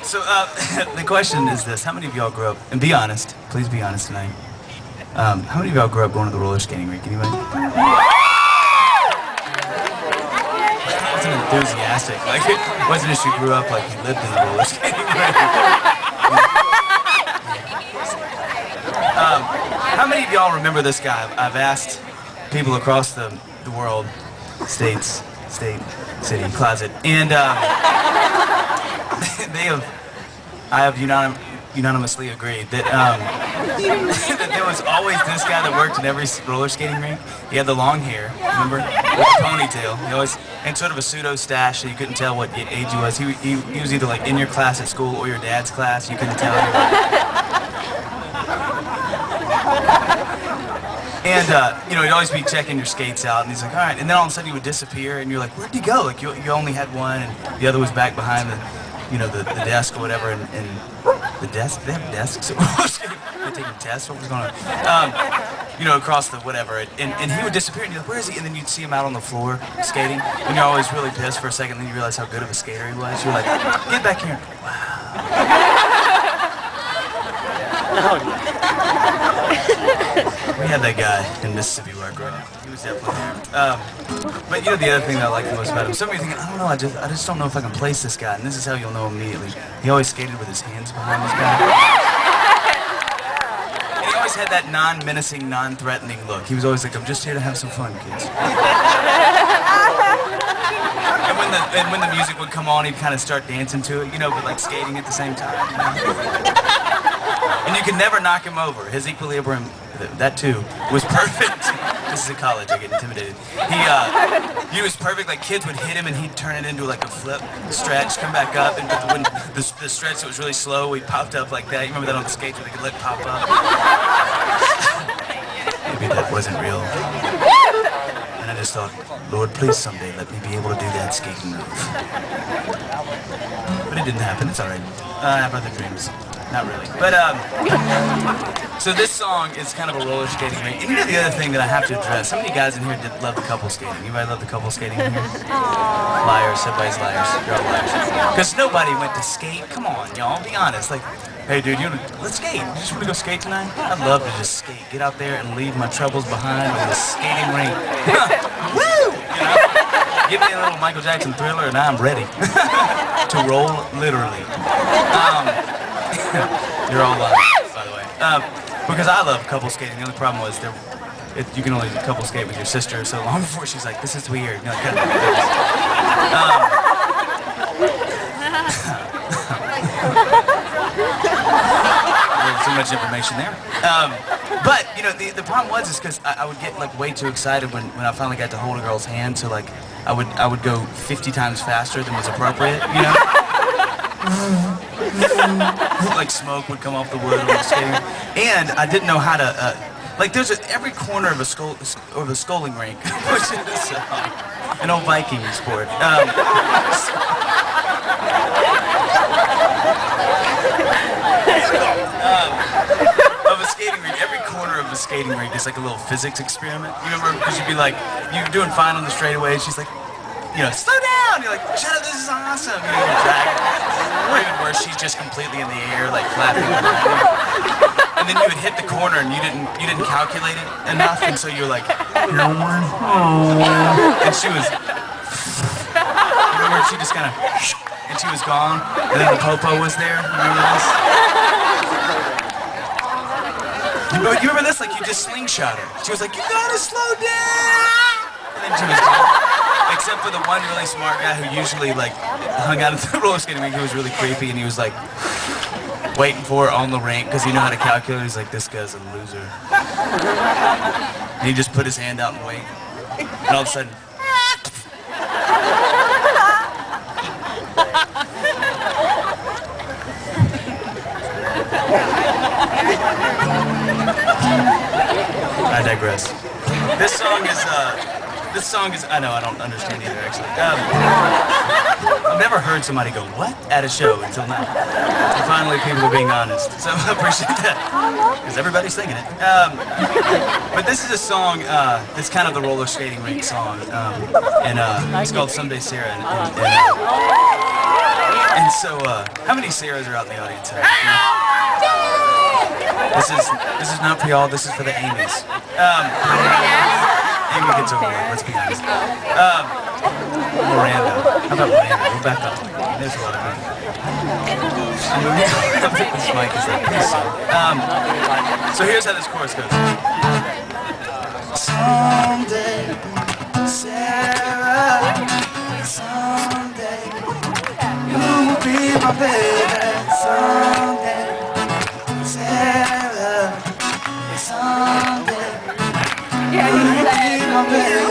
So, the question is this: how many of y'all grew up? And be honest, please be honest tonight. How many of y'all grew up going to the roller skating rink? Anybody? It wasn't enthusiastic. Like it wasn't as you grew up like you lived in the roller skating rink. How many of y'all remember this guy? I've asked people across the world, state, city, closet, and I have unanimously agreed that, that there was always this guy that worked in every roller skating rink. He had the long hair, remember? With a ponytail. He always, and sort of a pseudo stash so you couldn't tell what age he was. He was either like in your class at school or your dad's class. You couldn't tell. And, he'd always be checking your skates out, and he's like, all right. And then all of a sudden he would disappear, and you're like, where'd he go? Like, you only had one, and the other was back behind the desk or whatever, and the desk, they have desks. They're taking tests, what was going on? Across the whatever, and he would disappear, and you're like, where is he? And then you'd see him out on the floor skating, and you're always really pissed for a second, and then you realize how good of a skater he was. You're like, get back here. Wow. We had that guy in Mississippi where I grew up. He was definitely there. But the other thing that I like the most about him, some of you thinking, I don't know, I just don't know if I can place this guy, and this is how you'll know immediately. He always skated with his hands behind his back. And he always had that non-menacing, non-threatening look. He was always like, I'm just here to have some fun, kids. And when the music would come on, he'd kind of start dancing to it, but like skating at the same time. And you could never knock him over. His equilibrium, that too, was perfect. This is a college, I get intimidated. He was perfect. Like kids would hit him and he'd turn it into like a flip, stretch, come back up, and when the stretch that was really slow, he popped up like that. You remember that on the skates where they could let pop up? Maybe that wasn't real. And I just thought, Lord, please someday let me be able to do that skating move. But it didn't happen. It's all right. I have other dreams. Not really. But, so this song is kind of a roller skating rink. And the other thing that I have to address, how many guys in here did love the couple skating? Anybody love the couple skating in here? Liars, everybody's liars. You're all liars. Because nobody went to skate. Come on, y'all, be honest. Like, hey dude, let's skate. You just want to go skate tonight? I'd love to just skate. Get out there and leave my troubles behind on the skating rink. Woo! Give me a little Michael Jackson Thriller and I'm ready to roll, literally. You're all lying, by the way. Because I love couple skating. The only problem was you can only couple skate with your sister so long before she's like, this is weird. You're like, cut it out. Too much information there. But the problem was because I would get like way too excited when I finally got to hold a girl's hand. So like I would go 50 times faster than was appropriate. Like smoke would come off the wood when I was skating, and I didn't know how to. Like there's every corner of a sculling rink, which is an old Viking sport. Of a skating rink, every corner of a skating rink is like a little physics experiment. You remember? Because you'd be like, you're doing fine on the straightaway, and she's like, slow down. You're like, shut up, this is awesome. Drag it. Or even worse, she's just completely in the air, like flapping around. And then you would hit the corner, and you didn't calculate it enough, and so you're like, and she was. You remember? She just kind of, and she was gone, and then the popo was there. Remember this? You remember this? Like you just slingshot her. She was like, you gotta slow down. And then she was gone. Except for the one really smart guy who usually like hung out at the roller skating rink. He was really creepy and he was like waiting for her on the rink because he knew how to calculate. He's like, this guy's a loser. And he just put his hand out and wait. And all of a sudden, I digress. This song is, I know, I don't understand either, actually. I've never heard somebody go, what? At a show until now. And finally, people are being honest. So I appreciate that. Because everybody's singing it. But this is a song, it's kind of the roller skating rink song. And it's called Someday Sarah. And And so, how many Sarahs are out in the audience today? This is not for y'all. This is for the Amy's. Amy gets overlooked. Let's be honest. Miranda. How about Miranda? Rebecca. There's a lot of people. I think this mic is like this. So here's how this chorus goes. Someday, Sarah, someday, you will be my baby. Someday, Sarah, someday, you will be my baby.